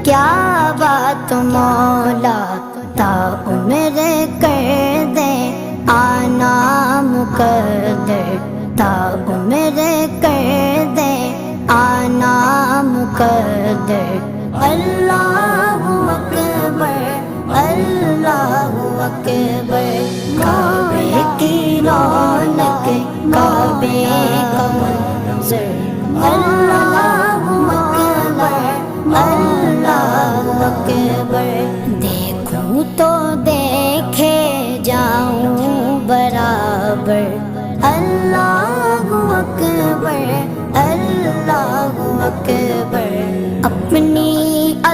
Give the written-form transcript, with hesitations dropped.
کیا بات مولا تا عمر کر دے آنا مقدر، تا عمر کر دے آنا مقدر۔ اللہ اکبر اللہ اکبر، کعبے کی رونق کعبے کا منظر، اللہ اکبر اللہ اکبر۔